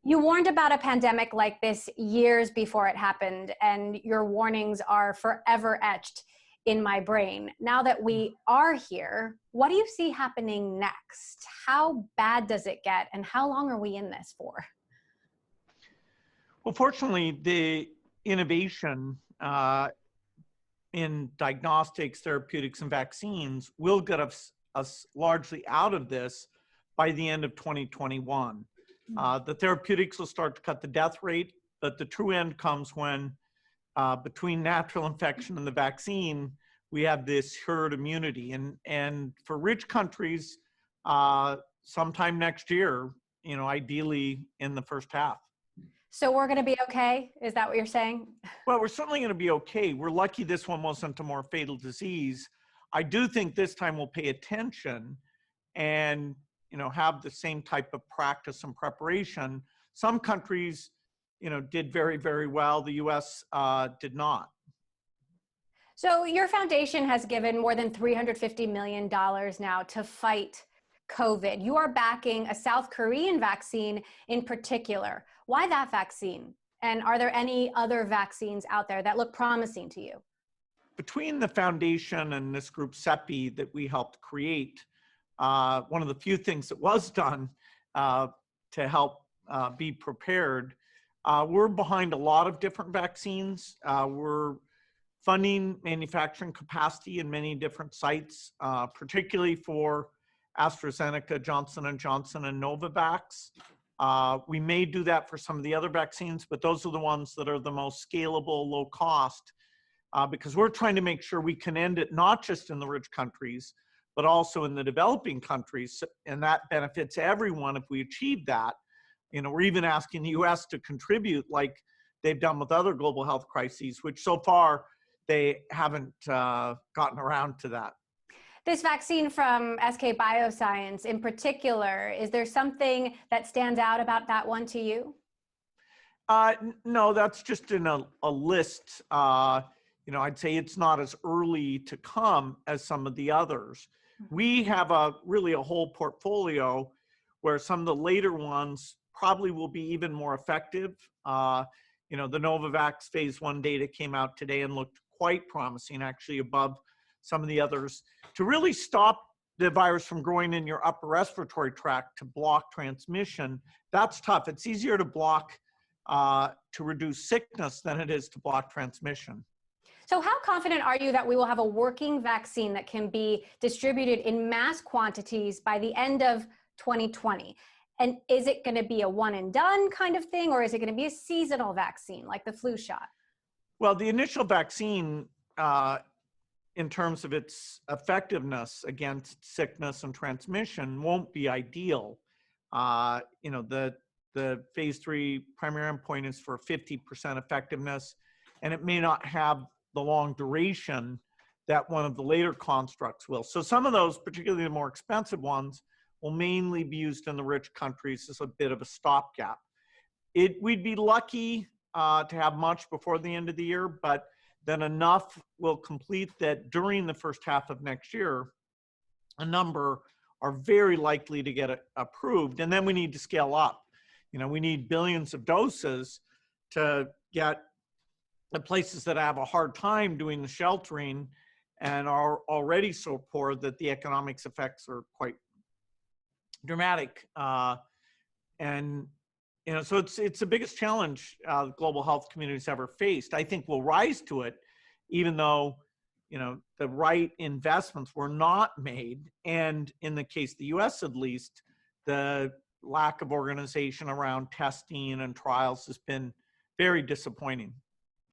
You warned about a pandemic like this years before it happened, and your warnings are forever etched in my brain. Now that we are here, what do you see happening next? How bad does it get, and how long are we in this for? Well, fortunately, the innovation in diagnostics, therapeutics, and vaccines will get us largely out of this by the end of 2021. The therapeutics will start to cut the death rate, but the true end comes when between natural infection and the vaccine, we have this herd immunity. And for rich countries, sometime next year, ideally in the first half. So we're going to be okay? Is that what you're saying? Well, we're certainly going to be okay. We're lucky this one wasn't a more fatal disease. I do think this time we'll pay attention and have the same type of practice and preparation. Some countries, did very, very well. The U.S. Did not. So your foundation has given more than $350 million now to fight COVID. You are backing a South Korean vaccine in particular. Why that vaccine? And are there any other vaccines out there that look promising to you? Between the foundation and this group, CEPI, that we helped create, one of the few things that was done to help be prepared, we're behind a lot of different vaccines. We're funding manufacturing capacity in many different sites, particularly for AstraZeneca, Johnson & Johnson, and Novavax. We may do that for some of the other vaccines, but those are the ones that are the most scalable, low cost, because we're trying to make sure we can end it not just in the rich countries, but also in the developing countries, and that benefits everyone if we achieve that. We're even asking the US to contribute like they've done with other global health crises, which so far they haven't gotten around to that. This vaccine from SK Bioscience in particular, is there something that stands out about that one to you? No, that's just in a list. I'd say it's not as early to come as some of the others. We have really a whole portfolio where some of the later ones probably will be even more effective. The Novavax phase 1 data came out today and looked quite promising, actually above some of the others. To really stop the virus from growing in your upper respiratory tract to block transmission, that's tough. It's easier to block, to reduce sickness than it is to block transmission. So how confident are you that we will have a working vaccine that can be distributed in mass quantities by the end of 2020? And is it going to be a one and done kind of thing, or is it going to be a seasonal vaccine like the flu shot? Well, the initial vaccine, in terms of its effectiveness against sickness and transmission, won't be ideal. The phase 3 primary endpoint is for 50% effectiveness, and it may not have the long duration that one of the later constructs will. So some of those, particularly the more expensive ones, will mainly be used in the rich countries as a bit of a stopgap. We'd be lucky to have much before the end of the year, but then enough will complete that during the first half of next year, a number are very likely to get approved. And then we need to scale up. We need billions of doses to get the places that have a hard time doing the sheltering and are already so poor that the economics effects are quite dramatic. So it's the biggest challenge the global health community's ever faced. I think we'll rise to it, even though the right investments were not made. And in the case of the US, at least, the lack of organization around testing and trials has been very disappointing.